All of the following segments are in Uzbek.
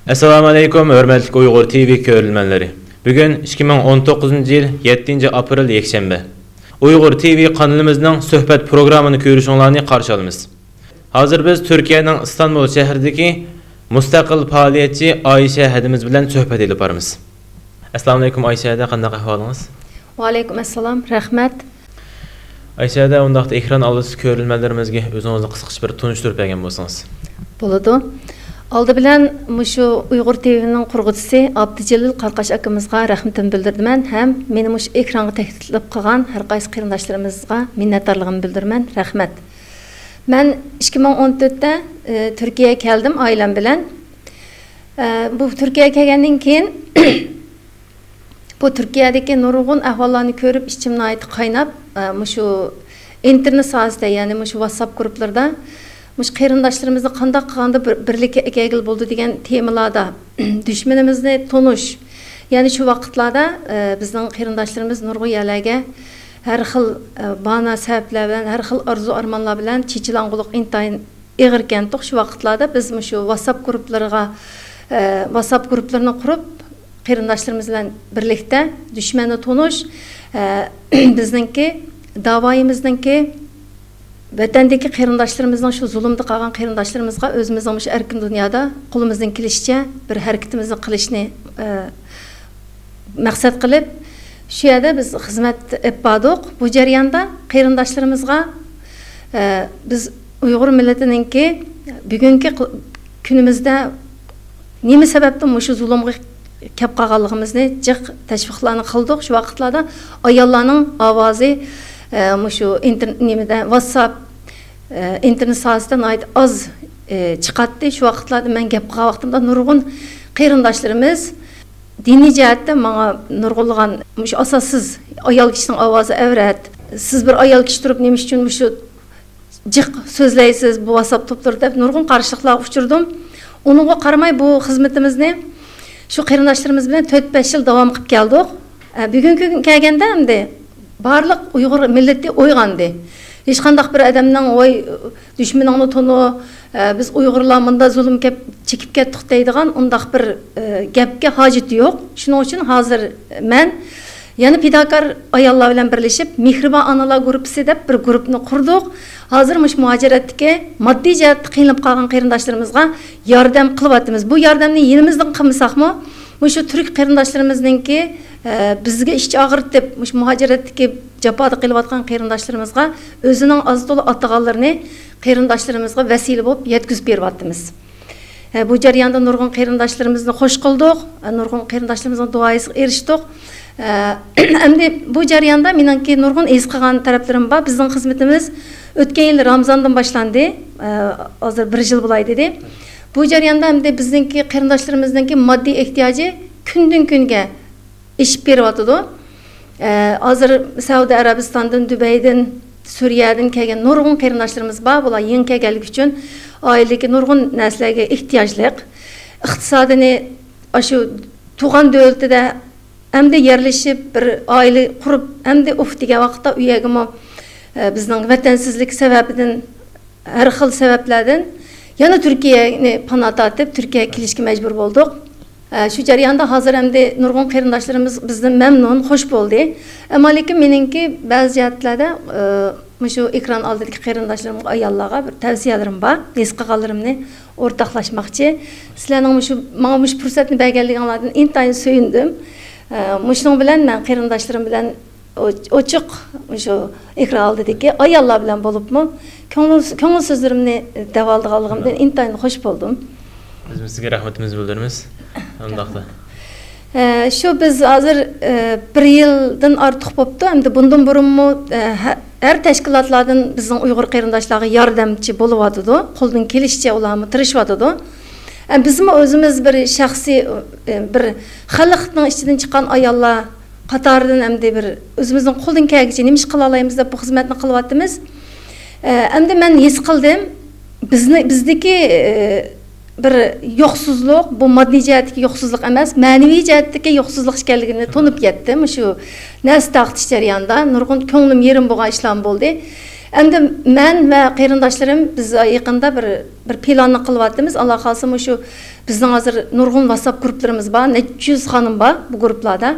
Assalamu alaykum, hörmətli Uyghur TV görülmənləri. Bugün 2019 yıl 7 aprel yekşembe. Uyghur TV kanalımızın söhbət programını görüşünlərini qarşı alımız. Hazır biz Türkiye'nin İstanbul şəhərdəki müstəqil fəaliyyətçi Ayşə hədimiz bilən söhbət edib barımız. Assalamu alaykum Ayşə hədə, qanday əhvalınız? Wa alaykum assalam, rəhmət. Ayşə hədə, ondaqda ekran alısı görülmələrimizə özünüzü qısqaç bir tunuşdurub bəgən bolsanız. Boladı. Aldı bilen şu Uyghur TV'nin kurgucusu Abdücelil Qarqaş akımızga rəhmətimi bildirdim hem meni muş ekranı təklif qılğan hər qaysı qarindaşlarımızga minnətdarlığımı bildirmən. Rəhmət. Ben 2014'te Türkiye'ye geldim ailem bilen. Bu Türkiye'ye gelgenden keyin bu Türkiye'deki nurgun ahvallarını görüp içimden ait kaynap şu internet sahasında yani şu WhatsApp gruplarda muş qarindaşlarımızda qandaq qılganda birlikə egil boldu degan temalarda düşmanımızı tonuş. Yani şu vaqtlarda bizning qarindaşlarımız nurgun yerlərə hər xil bana səbəblər bilan, hər xil arzu armanlar bilan çeçilangılıq intayin eğirkən tox şu vaqtlarda biz şu WhatsApp gruplarını qurup qarindaşlarımız bilan birlikdə düşmanı tonuş bizninki davayımızdanki vatandagi qarindaşlarımızdan şu zulümde qalğan qarindaşlarımızga özümüzün şu erkin dünyada qolumuzdan kelişçe bir hareketimizni qilishni maqsad qilib şu yerda biz xizmat etdik. Bu jarayonda qarindaşlarımızga biz Uyghur milletininki bugungi kunimizda nima sababdan şu zulümge kep qalğanligimizni jiq tashviqlarni qildik. Şu vaqtlarda ayollarning ovozi şu internet WhatsApp internet sahasından ait az çıkarttı. Şu vaqtlarda men gap qilgan vaqtimda nurgun qarindaşlarımız dini jihatda menga nurgulgan şu asassız ayol kişinin ovozi avrat. Siz bir ayol kishi turib nima uchun şu jiq so'zlaysiz bu WhatsApp to'plarida deb nurgun qarshiliklarga uchirdim. Onunga qaramay bu xizmatimizni şu qarindaşlarımız bilan 4-5 yil davom qilib keldik. Bugungi kun kelganda hamda barlıq Uyghur milleti oyğandı. Hiç qandaq bir adamның oy düşmanını tonu biz Uyg'urlar bunda zulm çekip ketdik deydigan undaq bir gapga hojati yo'q. Shuning uchun hozir men yana fidakor ayollar bilan birlashib Mehribon onalar guruhi deb bir guruhni qurdik. Hozir muhojiratdagi moddiy jihatda qiynalib qolgan qarindaşlarimizga yordam qilyapmiz. Bu yordamni yenimizdan qilmasaqmi, şu Türk qarindaşlarımızınki bizge iş ağır deb muhojiratdagi jafoda qilayotgan qarindaşlarımızga özünün az dolu atağanlarını qarindaşlarımızga vasile bo'lib yetkizib beryapmiz. Bu jarayonda nurgun qarindaşlarımızı xoş qildik, nurgun qarindaşlarımızın duoyisiga erishdik. Endi bu jarayonda meningki nurgun es qilgan taraflarim bor. Bizning xizmatimiz o'tgan yil Ramazondan boshlandı. Hozir 1 yil bo'lay dedi. Bu jarayonda endi bizningki qarindaşlarımızınki moddiy ehtiyoji kundan kunga iş beryapti. Hazır Saudiya Arabistandan, Dubaydan, Suriyadan kelgan nurgun qarindaşlarımız bor. Bular yangi kelganlik uchun oiladagi nurgun narsalarga ehtiyojliq. Iqtisodini shu tug'an davlatida hamda yerlashib bir oila qurib, hamda degan vaqtda uyagimi bizning vatansizlik sababidan, har xil sabablardan yana Türkiye'ni pana tortib, Türkiye'ye kelishga majbur bo'ldik. Şu jarayonda hozir hamda nurgun qarindaşlarımız bizden memnun, hoş bo'ldi. Ammo lekin meningki ba'zi jihatlarda şu ekran oldidagi qarindaşlarımga ayollarga bir tavsiyalarim bor. Es qilganlarimni o'rtoqlashmoqchi. Sizlarning şu menga şu fursatni berganliginglardan intayin suyundim. Shuning bilan men qarindaşlarım bilan ochiq şu ekran oldidagi ayollar bilan bo'libmi, ko'ngil so'zlarimni davoldiganligimdan intayin hoş bo'ldum. Biz sizga rahmatimizni bildiramiz. Ondaqda. Şu biz hozir 1 yildan ortiq bo'libdi. Endi bundan burunmi her tashkilotlardan bizning Uyg'ur qarindaşlarga yordamchi bo'lyapti. Qo'ldan kelishcha ularni tirishayapti. Bizmi o'zimiz bir shaxsiy bir xalqning ichidan chiqqan ayollar qatoridan endi bir o'zimizning qo'ldan kelgancha nima ish qila olamiz deb bu xizmatni qilyapmiz. Endi men his qildim bizdagi bir yo'qsizlik, bu moddiy jihatdagi yo'qsizlik emas, ma'naviy jihatdagi yo'qsizlik ekanligini to'nib yetdim. Shu nas taqtish jarayonida nurg'un ko'nglim yerim bo'lgan ishlar bo'ldi. Endi men ve qeyrindaşlarım biz yaqında bir planını qılıp Allah xalsa şu bizning hozir nurg'un WhatsApp gruplarımız var. Necha yuz xanım var bu gruplarda.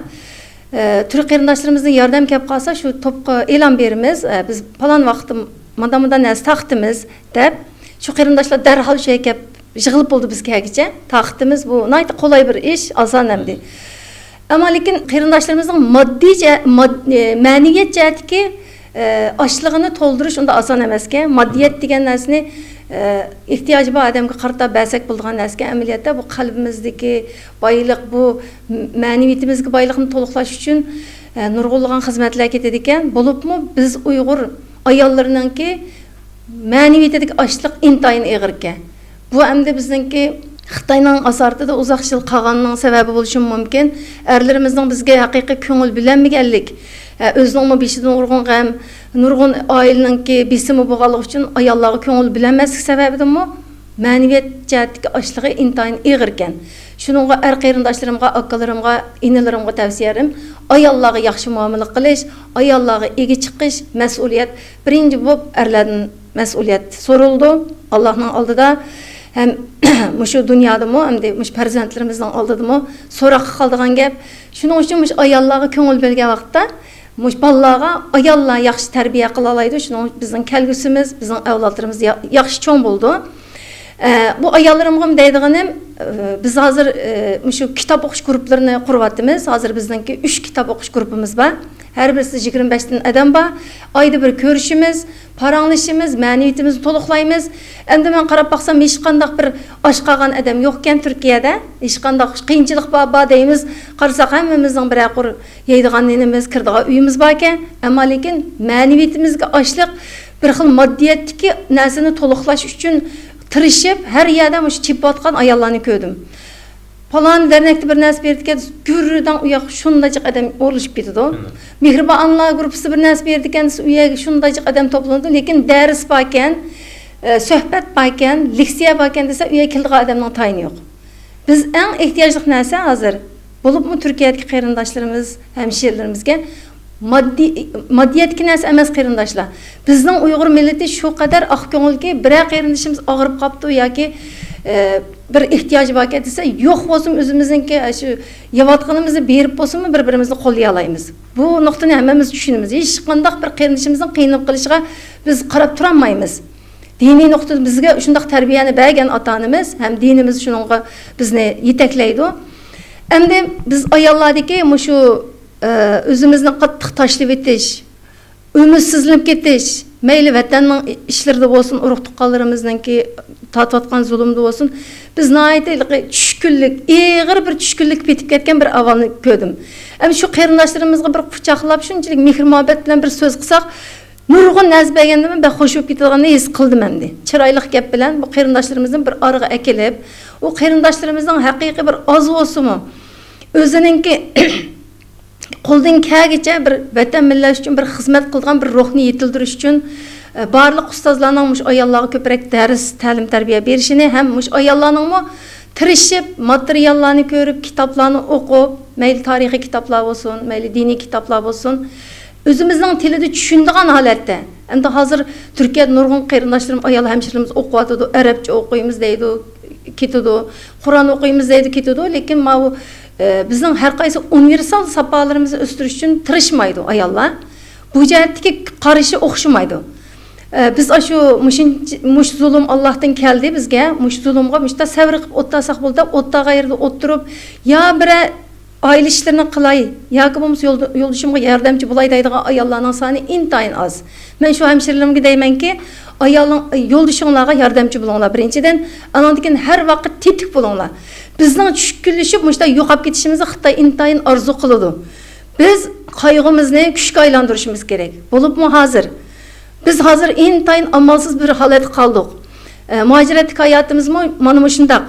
Türk qeyrindaşlarımızdan yordam kelib qolsa şu topqa e'lon beramiz. Biz falan vaqtim madamda nas taxtimiz deb şu qeyrindaşlar darhol şey kelib yig'ilib bo'ldi bizgacha. Taxtimiz bu nayta qolay bir ish, oson hamdi. Ama lekin qeyrindaşlarımızın ma'naviyat jihatdagi açlığını to'ldirish unda oson emas ekan. Maddiyat degan narsani ehtiyojli bor odamga qarata bersak bo'ladigan narsa ekan. Amaliyotda bu qalbimizdagi boylik, bu ma'naviyatimizga boylikni to'liqlash uchun nurg'unlagan xizmatlar ketadi ekan. Bo'libmi biz Uyg'ur ayollarininki ma'naviyatidagi ochliq intayin og'ir ekan. Bu hamda bizningki Xitoyning asartida uzoq yil qolganining sababi bo'lishi mumkin. Erlarimizning bizga haqiqiy ko'ngil bilanmaganlik, o'zining beshidan urg'un g'am, nurg'un oilaningki besimi bo'lganligi uchun ayollarga ko'ngil bilanmaslik sababidanmi ma'naviyat jihatdagi ochlig'i intayin og'ir ekan. Shuningga er qarindoshlarimga, akalarimga, inalarimga tavsiyalarim ayollarga yaxshi muomala qilish, ayollarga ega chiqish mas'uliyat. Birinchi bo'lib erlardan mas'uliyat so'raldi Allohning oldida. Hem şu dünyada mı hem de farzandlarimizning oldida mı so'roq qoldigan gap. Shuning uchun ayollarga ko'ngil bergan vaqtda bolalarga ayollar yaxshi tarbiya qila oladi. Shuning bizning kelgusimiz, bizning avlodlarimiz yaxshi cho'ng bo'ldi. Bu ayollarımga deydiganim biz hozir şu kitob o'qish guruhlarini quryapmiz. Hozir bizningki 3 kitob o'qish grupimiz bor. Her birisi 25 dan adam bor. Oyda bir ko'rishimiz, paranglashimiz, ma'naviyatimizni to'liqlaymiz. Endi men qarab baqsam hech qanday bir osh qolgan adam yo'q ekan Turkiyada. Hech qanday qiyinchilik bor deymiz. Qarasak hammamizning bir aqur yeydigan nenimiz, kirdigan uyimiz bor ekan. Ammo lekin ma'naviyatimizga ochliq bir xil moddiyatdagi narsani to'liqlash uchun tirishib her yerda mush chipotgan ayollarni ko'rdim. Falan dernekte bir nas berdiken gürrüden uyak şundacık adam oluşup ketdi. Mehribon Anlar gruppasi bir nas berdiken uyak şundacık adam toplandı. Lekin ders barken, sohbet barken, leksiya barken desa uyak keldigan adamning tayini yo'q. Biz eng ehtiyojli narsa hozir bo'libmi Turkiyadagi qarindoshlarimiz, hamshirlarimizga maddiyatki narsa emas qarindoshlar. Bizning Uyg'ur millati shu qadar oq ko'ngilki, bir qarindoshimiz og'rib qopti yoki bir ihtiyacı var dese yok olsun özümüzünki şu yavatqanımızı berip olsunmu bir-birimizni qo'llay olamiz. Bu nuqtani hammamiz tushunamiz. Hech qanday bir qiyinchimizning qiynab qilishiga biz qarab turolmaymiz. Diniy nuqtada bizga shunday tarbiyani bergan ota-onamiz ham dinimiz shunga bizni yetaklaydi. Endi biz ayollardagi shu o'zimizni qattiq tashlab etish, ümidsizlanib ketish, mayli vatanning ishlarida bo'lsin, urug' tuqqanlarimizningki tatvatgan zulümde olsun. Biz nayeti tushkunlik, og'ir bir tushkunlik petib ketgan bir avvalni ko'rdim. Hem şu qarindoshlarımizga bir quchoqlab shunchalik mehr-muhabbat bilan bir so'z qilsak, nurg'un narsa berganda men xush bo'lib ketadiganini his qildim endi. Chiroyli gap bilan bu qarindoshlarimizni bir orqa akilib, u qarindoshlarimizning haqiqiy bir oz bo'lsinmi, o'zininki qo'ldan kelgancha bir vatan millat uchun bir xizmat qilgan bir ruhni yetildirish uchun barliq ustozlarning mush ayollarga ko'proq dars, ta'lim, tarbiya berishini ham mush ayollarning tirishib, materiallarni ko'rib, kitoblarni o'qib, mayli tarixiy kitoblar bo'lsin, mayli diniy kitoblar bo'lsin, o'zimizning tilida tushunadigan holatda. Endi hozir Turkiyada nurg'un qarindoshlarim, ayol hamshirlarimiz o'qiyotdi, arabcha o'qiymiz deydi, ketadi, Qur'on o'qiymiz deydi, ketadi, lekin bu bizning har qaysi universal sapolarimizni o'stirish uchun tirishmaydi ayollar. Bu jihatdagi qarashi o'xshamaydi. Biz şu muş zulüm Allah'tan geldi bizge, muş zulümga müşta sabr qilib o'tlasak bo'ldi, o'tda qayerda o'tirib, ya bir aile işlerini qilay, yoki bo'lmasa yo'ldishimga yordamchi bo'lay deydigan ayollarning soni intayin az. Men shu hamshirlarimga deymanki, ayolning yo'ldishinglarga yordamchi bo'linglar birinchidan, anandan har vaqt tetik bo'linglar. Bizning tushkunlashib müşta yo'qolib ketishimizni Xitoy intayin orzu qiladi. Biz qayg'imizni kuchga aylantirishimiz kerak. Bo'libmi hozir? Biz hozir intayin amalsız bir holat qoldik. Muhaciratlik hayotimiz mana shundaq.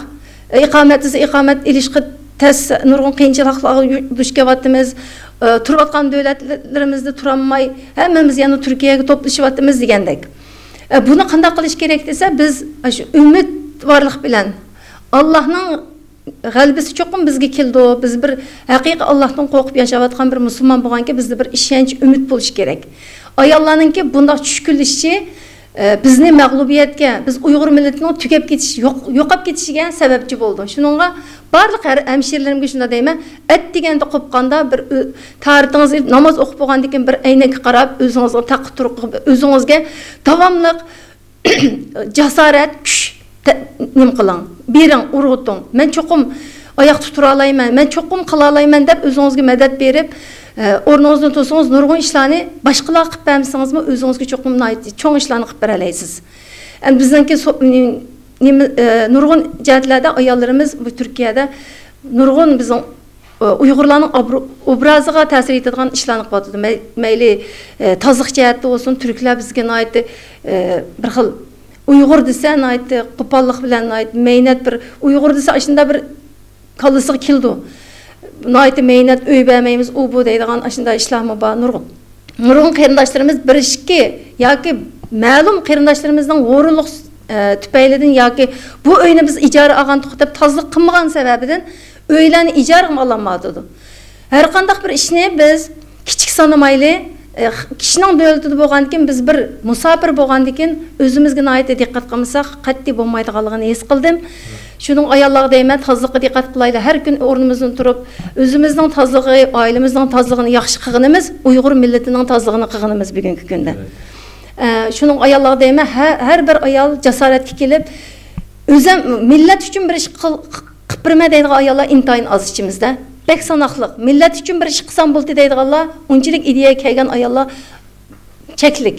Iqomat ilishqi tez nurg'un qiyinchiliklarga duch kelyapmiz. Turayotgan davlatlarimizda turolmay, hammamiz yana Turkiyaga to'plashyapmiz degandek. Buni qanday qilish kerak desa, biz shu umidvorlik bilan Allohning g'alabasi cho'qim bizga keldi. Biz bir haqiqiy Allohdan qo'rqib yashayotgan bir musulmon bo'lganki, bizda bir ishonch, umid bo'lish kerak. ayollarninki bundaq tushkunlashchi bizni mag'lubiyatga, biz Uyg'ur millatining tugab ketishi, yo'qolib ketishiga sababchi bo'ldi. Shuningga barliq hamshirlarimga shunda deyman, at deganda qopqanda bir taritingiz namoz o'qib bo'lgandan keyin bir aynakka qarab, o'zingizga taqib turib, o'zingizga davomli jasorat, kuch nim qiling. Bering, urg'uting. Men cho'qim oyoq tutura olayman, men cho'qim qila olayman deb o'zingizga madad berib, o'rningizdan tursangiz nurg'un ishlarni boshqalar qilib bermasangizmi o'zingizga cho'qim cho'ng ishlarni qilib bera olasiz. Endi bizningki nurg'un jihatlarda ayollarimiz bu Turkiyada nurg'un bizning Uyg'urlarning obraziga ta'sir etadigan ishlarni qilyapti. Mayli tozliq jihatda bo'lsin, turklar bizga bir xil Uyg'ur desa qo'pollik bilan mehnat bir Uyg'ur desa shunda bir kallasiga keldi. Mehnat öy bermaymiz, u bu deydigan shunday ishlarmi bor nurg'un. Nurg'un qarindoshlarimiz bir ishki yoki ma'lum qarindoshlarimizning o'rinliq tufaylidan yoki bu uyni biz ijara olgandik deb tozliq qilmagan sababidan uylarni ijara ololmadi. Har qanday bir ishni biz kichik sanamayli kishining davlatida bo'lgandan keyin biz bir musofir bo'lgandan keyin o'zimizga diqqat qilmasak qat'iy bo'lmaydiganligini his qildim. Şunun ayollarga deyman, tozliqqa diqqat qilaylik. Har kun o'rnimizdan turib, o'zimizning tozligi, oilamizning tozligini yaxshi qilganimiz, Uyg'ur millatining tozligini qilganimiz bugungi kunda. Şunun ayollarga deyman, har bir ayol jasoratga kelib, o'zim millat uchun bir ish qilib berma deydigan ayollar intayin oz ichimizda. Bek sanoqliq. Millat uchun bir ish qilsam bo'ldi deydiganlar, unchalik ideya kelgan ayollar cheklik.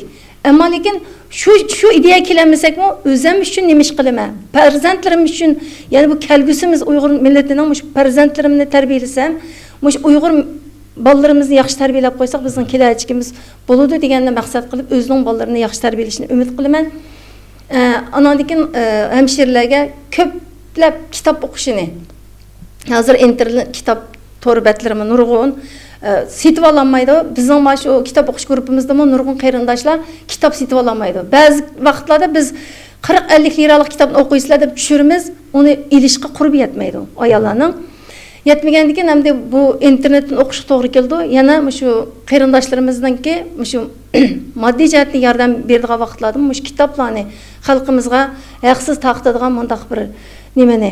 Ammo lekin şu ideya kelamasak-mu, o'zim uchun nima ish qilaman? Farzandlarim uchun, ya'ni bu kelgusimiz Uyg'ur millatining mush farzandlarimni tarbiyalasam, mush Uyg'ur bolalarimizni yaxshi tarbiyalab qo'ysak, bizning kelajagimiz bo'ladi deganni maqsad qilib, o'zining bolalarini yaxshi tarbiyalashini umid qilaman. Andan keyin hamshirlarga ko'plab kitob o'qishini. Hozir internet kitob to'rbatlarimi nurg'un setib olmaydi. Bizning mana shu kitob o'qish guruhimizda nurg'un qarindoshlar kitob setib olmaydi. Ba'zi vaqtlarda biz 40-50 liralik kitobni o'qiysizlar deb tushiramiz, uni ilishga qurbi yetmaydi ayollarning. Yetmagandan keyin hamda bu internetdan o'qish to'g'ri keldi. Yana shu qarindoshlarimizdanki shu moddiy jihatdan yordam beradigan vaqtlarda shu kitoblarni xalqimizga haqsiz taqdiradigan mundaq bir nimani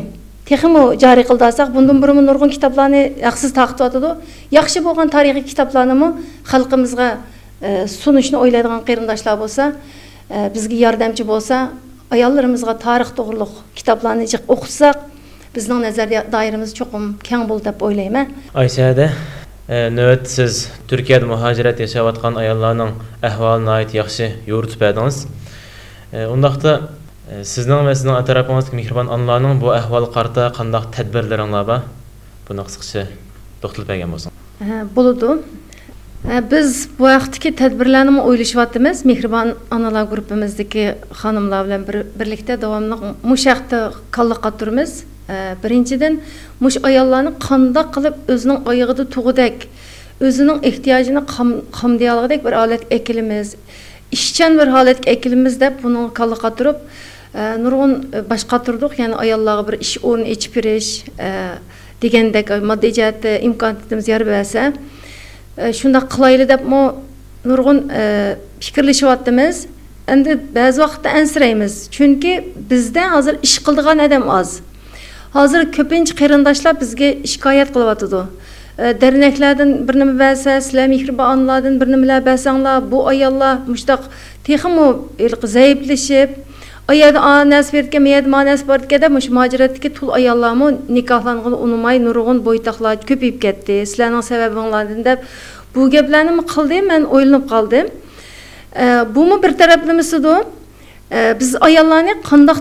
texmo joriy qildasak, bundan burun nurg'un kitoblarni haqsiz taqdim etadi. Yaxshi bo'lgan tarixiy kitoblarni xalqimizga sunishni o'ylaydigan qarindoshlar bo'lsa, bizga yordamchi bo'lsa, ayollarimizga tarix to'g'riliq kitoblarni o'qitsak, bizning nazar doiramiz cho'qim keng bo'ldi deb o'ylayman. Aysada, navbat siz Turkiyada muhojirat yashayotgan ayollarning ahvolini yaxshi yo'ritib berdingiz. Undaqda sizning va sizning atrofingizda mehribon onalarning bu ahvol qarta qanday tadbirlaringlar bor? Buni qisqacha to'xtalib bergan bo'lsin. Bo'ladi. Biz bu vaqtdagi tadbirlarni o'ylashyapmiz. Mehribon onalar guruhimizdagi xonimlar bilan birlikda davomli mushaqda qalliqqa turamiz. Birinchidan mush ayollarni qanday qilib o'zining oyog'ida tug'udak, o'zining ehtiyojini qamdayolg'idek bir holat ekilimiz, ishchan bir holatga ekilimiz deb buni qalliqqa turib nurg'un boshqa turdik, ya'ni ayollarga bir ish o'rni ichib berish degandek moddiy jihatda imkoniyatimiz yor bersa, shunda qilayli deb nurg'un fikrlashyapmiz. Endi ba'zi vaqtda ansiraymiz, chunki bizda hozir ish qiladigan odam oz. Hozir ko'pincha qarindoshlar bizga shikoyat qilyapti. Derneklardan bir nima bersa, sizlar mehribon onalardan bir nimalar bersanglar, bu ayollar mushtaq texmo zaiflashib, ayada nasib etgan, meyad nasib etganda mush muhojiratdagi tul ayollarmi nikohlangan unumay nurg'un bo'ytaqlar ko'payib ketdi. Sizlarning sababinglardan deb bu gaplarni qildim, men o'ylanib qoldim. Bumi bir taraflamasidu. Biz ayollarni qanday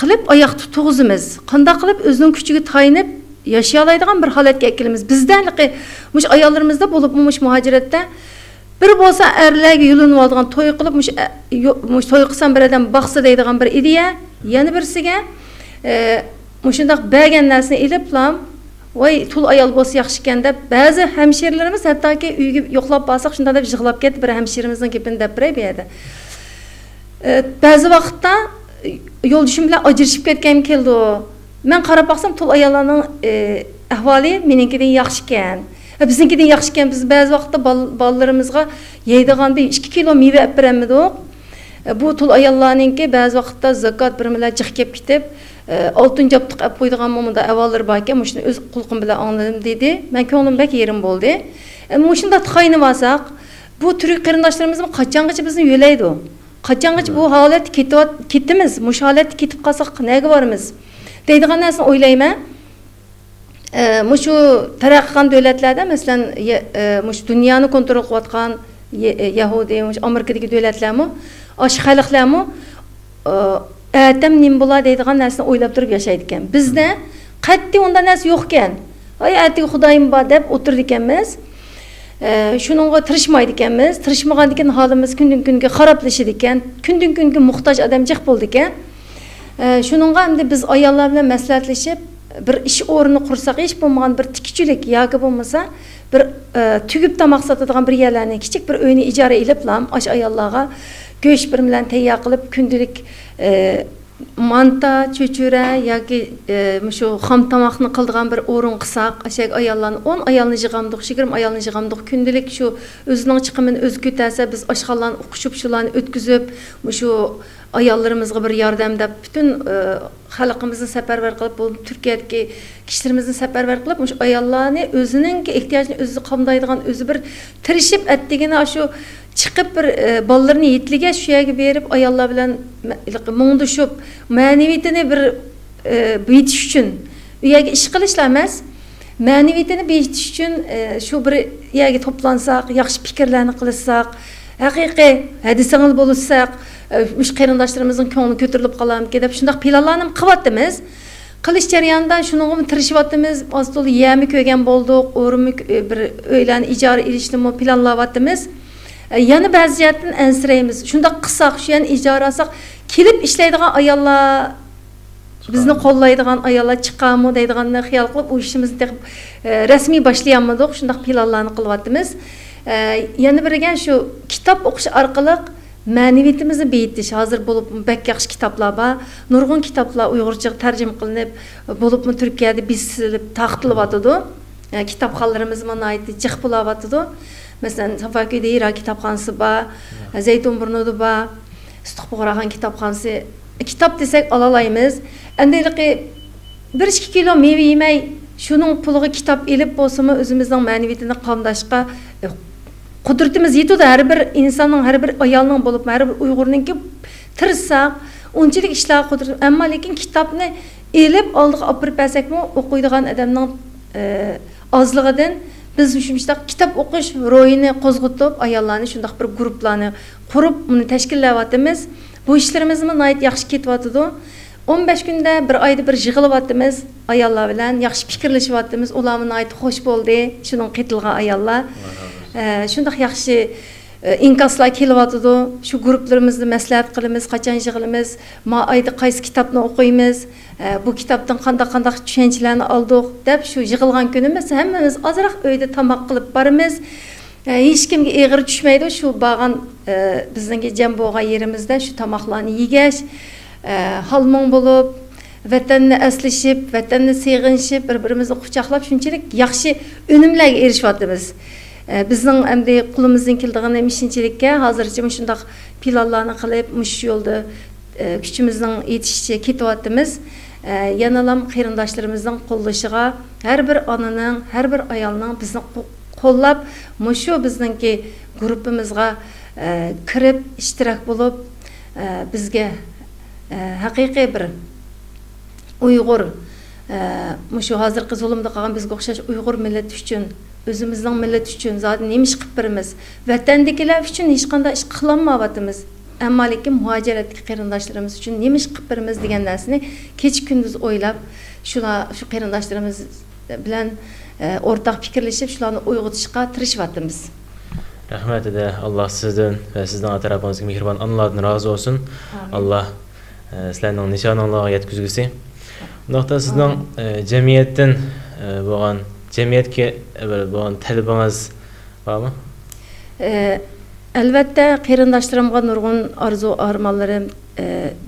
qilib oyoqda turg'izimiz, qanday qilib o'zining kuchiga tayinib yashay oladigan bir holatga kelamiz. Bizdanki mush ayollarimizda bo'lib mush muhojiratda bir bo'lsa erlarga yo'linib olgan to'y qilib mush to'y qilsam bir odam baqsa deydigan bir ideya, yana birsiga mushundaq bergan narsani iliblam, voy tul ayol bo'lsa yaxshi ekan deb ba'zi hamshirlarimiz hattoki uyga yo'qlab borsak shunda deb yig'lab ketdi, bir hamshirimizning gapini deb biray berdi. Ba'zi vaqtda yo'ldoshim bilan ajrashib ketgan keldi. Men qarab baqsam tul ayollarning ahvoli meningkidan yaxshi ekan. Bizninkiden yaxşı ekan, biz ba'zi vaqtda balalarımızga yeydigan bir 2 kilo meyve alib beramidik. Bu tul ayollarninki ba'zi vaqtda zakat birmila jiq kelib ketib, oltin jabtiq alib qo'ydigan momunda avallar bor ekan, shuni o'z qulqim bilan angladim dedi. Men ko'nglim bak yerim bo'ldi. Shunda qaynib olsak, bu türk qarindoshlarimizni qachongacha bizni yo'laydi? Qachongacha bu holat ketimiz, mush holat ketib qolsak nega boramiz? Deydigan narsani o'ylayman. Mushu taraqqiyotgan davlatlarda, masalan, mush dunyoni kontrol qilayotgan Yahudi, mush Amerikadagi davlatlarmi, osh xalqlarmi atam nim bo'lar deydigan narsani o'ylab turib yashaydi ekan. Bizda qat'iy unday narsa yo'q ekan. Ay atiga Xudoyim bor deb o'tirdi ekanmiz. Shuningga tirishmaydi ekanmiz. Tirishmagandan keyin holimiz kundan kunga xaroblashadi ekan. Kundan kunga muhtoj odam jiq bo'ldi ekan. Shuningga hamda biz ayollar bilan maslahatlashib bir ish o'rnini qursak, hech bo'lmagan bir tikchilik yoki bo'lmasa bir tugib tomoq sotadigan bir yerlarni kichik bir uyni ijara iliblam, osh ayollarga go'sht bir bilan tayyor qilib kundalik manta, cho'chura yoki shu xom tomoqni qildigan bir o'rin qilsak, ashak ayollarni 10 ayolni yig'amdiq, 20 ayolni yig'amdiq, kundalik shu o'zining chiqimini o'zi ko'tarsa, biz oshxonalarni o'qishib, shularni o'tkazib, shu ayollarımızga bir yardım deb bütün xalqimizni safarbar qilib, bu Turkiyadagi kishilarimizni safarbar qilib, shu ayollarni o'zining ehtiyojini o'zi qamdaydigan, o'zi bir tirishib atdigini shu chiqib bir bolalarni yetliga shu yerga berib, ayollar bilan mungdushib, ma'naviyatini bir betish uchun, u yerga ish qilishlar emas, ma'naviyatini betish uchun shu bir yerga to'plansak, yaxshi fikrlarni qilsak, haqiqiy hadisangil bo'lsak, mush qarindoshlarımızın ko'ngli ko'tarilib qolarmikin deb shunday planlarni qilyapmiz. Qilish jarayonida shuningga tirishyapmiz. Ostol yemi ko'rgan bo'ldik, o'rimi bir uylarni ijara ilishni planlayapmiz. Yana ba'zi jihatdan ansiraymiz. Shunday qilsak, shu yana ijara olsak, kelib ishlaydigan ayollar, bizni qo'llaydigan ayollar chiqarmi deydiganni xiyol qilib, u ishimizni rasmiy boshlayapmiz. Shunday planlarni qilyapmiz. Yana biriga shu kitob o'qish orqali ma'naviyatimizni beyitish, hozir bo'lib bak yaxshi kitoblar bor. Nurg'un kitoblar uyg'urchaga tarjima qilinib, bo'libmi Turkiyada bisilib, taqtilyapti. Kitobxonlarimiz mana aytdi, jiq bo'lyapti. Masalan, Safakiyda Hira kitobxonasi bor, Zaytunburnuda bor, Istiqbo'g'raxon kitobxonasi. Kitob desak olalaymiz. Endiliqi 1-2 kilo meva yemay, shuning puliga kitob elib bo'lsa-mu, o'zimizning ma'naviyatini qamdashga qudratimiz yetadi. Har bir insonning, har bir ayolning bo'lib, har bir uyg'urninki tirsak, unchalik ishlar qudrat, ammo lekin kitobni elib oldiga olib berib bersakmi, o'qiydigan odamning ozligidan biz shunday kitob o'qish ro'yini qo'zg'atib, ayollarni shunday bir guruhlarni qurib, uni tashkillayapmiz. Bu ishlarimizni nihoyat yaxshi ketyapti. 15 kunda bir oyda bir yig'ilyapmiz ayollar bilan, yaxshi fikrlashyapmiz. Ular nihoyat xush bo'ldi, shuning qitilgan ayollar. Shunday yaxshi inkaslar kelyapti. Shu guruhlarimizni maslahat qilamiz, qachon yig'ilamiz, ma oyda qaysi kitobni o'qiymiz, bu kitobdan qanday tushunchalarni oldik deb shu yig'ilgan kunimiz hammamiz ozroq uyda tomoq qilib boramiz. Hech kimga eg'ir tushmaydi. Shu borgan bizning jam bo'lgan yerimizda shu tomoqlarni yegash, halmon bo'lib, vatanni aslashib, vatanni seg'inishib, bir-birimizni quchoqlab shunchalik yaxshi unumlarga erishyapmiz. Bizning endi qo'limizdan keldigani mishinchilikka hozircha shunday planlarni qilib, mush yo'lda kuchimizning yetishicha ketyapmiz. Yanalam qarindoshlarimizning qo'llashiga har bir onaning, har bir ayolning bizni qo'llab, mushu bizningki guruhimizga kirib, ishtirok bo'lib, bizga haqiqiy bir Uyg'ur, mushu hozirgi zulmda qolgan bizga o'xshash Uyg'ur millati uchun, o'zimizning millat uchun zaten nima ish qilib birimiz, vatandagilar uchun hech qanday ish qilolmayapmiz. Ammo lekin muhojiratdagi qarindoshlarimiz uchun nima ish qilib birimiz degan narsani kech kunduz o'ylab, shu qarindoshlarimiz bilan o'rtaq fikrlashib, shularni uyg'otishga tirishyapmiz. Rahmat edi. Alloh sizdan va sizning atrofingizga mehribon onlardan rozi bo'lsin. Alloh sizlarning nishoningizga yetkazgusi. Undaqda sizning jamiyatdan bo'lgan jamiyatga bo'lgan talabingiz bormi? Albatta, qarindoshlarimga nurg'un arzu armonlarim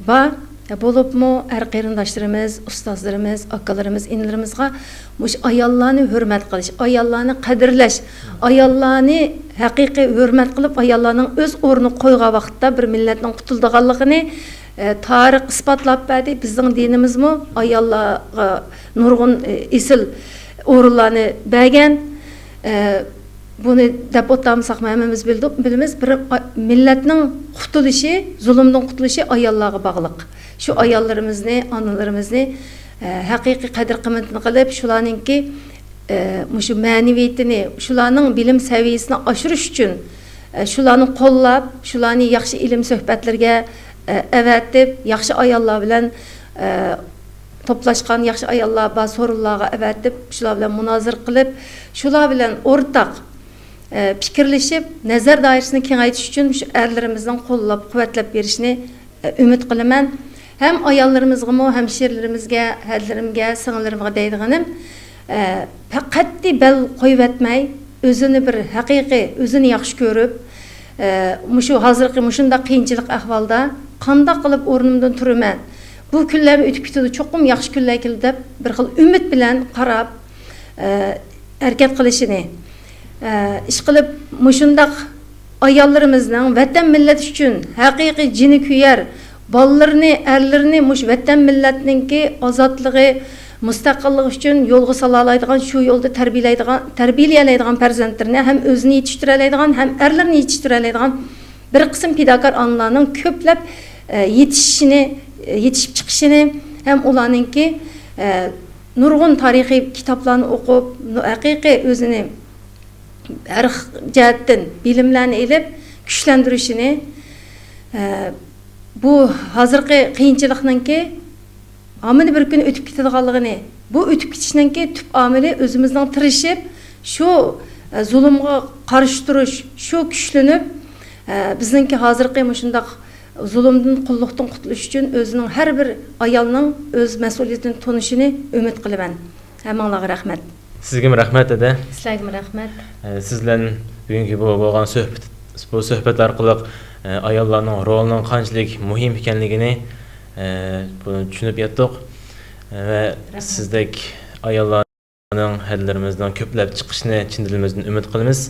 bor. Bolupmu er qarindaşlarımız, ustazlarımız, akalarımız, inlerimizga muş ayollarni hurmat qilish, ayollarni qadrlash, ayollarni haqiqiy hurmat qilib, ayollarning o'z o'rnini qo'ygan vaqtda bir millatning qutuldiganligini tarix isbotlab berdi. Bizning dinimizmi ayollarga nurg'un isil o'rinlarni bergan. Buni deb o'tamisak hammamiz bilamiz, bir millatning qutulushi, zulmdan qutulushi ayollarga bog'liq. Şu ayollarimizni, analarimizni haqiqiy qadr qimmatini qilib, shularningki mushu ma'naviyatini, shularning bilim saviyasini oshirish uchun shularni qo'llab, shularni yaxshi ilm suhbatlarga avatib, yaxshi ayollar bilan to'plashgan yaxshi ayollar bor so'rinlarga avatib, shular bilan munozir qilib, shular bilan o'rtaq fikrlashib, nazar doirasini kengaytirish uchun shu erlarimizning qo'llab, quvvatlab berishini umid qilaman. Hem ayollarımızga, hemşerilerimizge, hadlerimge, sığınlarımga deydiğanim, faqatdi bel qo'yib etmey, özünü bir haqiqiy, özünü yaxshi ko'rib, mushu hozirgi mushunda qiyinchilik ahvolda qanday qilib o'rnimdan turaman. Bu kunlar o'tib ketadi, cho'qim yaxshi kunlar keldi deb bir xil umid bilan qarab, harakat qilishini, ish qilib mushundaq ayollarımızning vatan millat uchun haqiqiy jini kuyar, ballarını, erlerini muş vatan milletninki azadlığı, müstakillik için yolgu salalaydigan, şu yolda terbiyeleydigan perzentlerini hem özünü yetiştireleydigan, hem erlerini yetiştireleydigan bir kısım fidakar anlarının köplep yetişip çıkışını hem olanınki nurgun tarihi kitaplarını okup, hakiki özünü her cihetten bilimlerini elip güçlendirişini bu hazırki qiyinchilikninki amini bir kun o'tib ketadiganligini, bu o'tib ketishninki tüp amili o'zimizdan tirishib, shu zulmga qarshi turish, shu kuchlanib, bizningki hazırki mushundaq zulmdan, qulluqdan qutulish uchun o'zining har bir ayolning o'z mas'uliyatini tunishini umid qilaman. Hammanglarga rahmat. Sizga rahmat edi. Sizlarga rahmat. Sizlarning bugungi bo'lgan suhbat orqali ayollarning rolining qanchalik muhim ekanligini buni tushunib yetdik va sizdek ayollarning hadlarimizdan ko'plab chiqishini chin dilimizdan umid qilamiz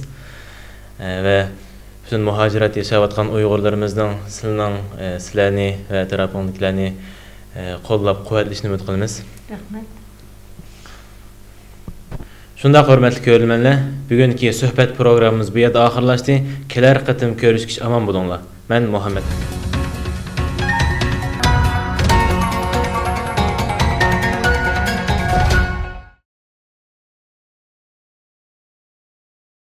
va bütün muhacirat yaşayotgan Uyg'urlarimizning sizlarni va atrofingizlarni qo'llab quvvatlashni umid qilamiz. Rahmat. Shunda hurmatli ko'ruvchilar, bugungi suhbat programmamiz bu yerda oxirlashdi. Kelar qatim ko'rishgacha omon bo'linglar. Men Muhammad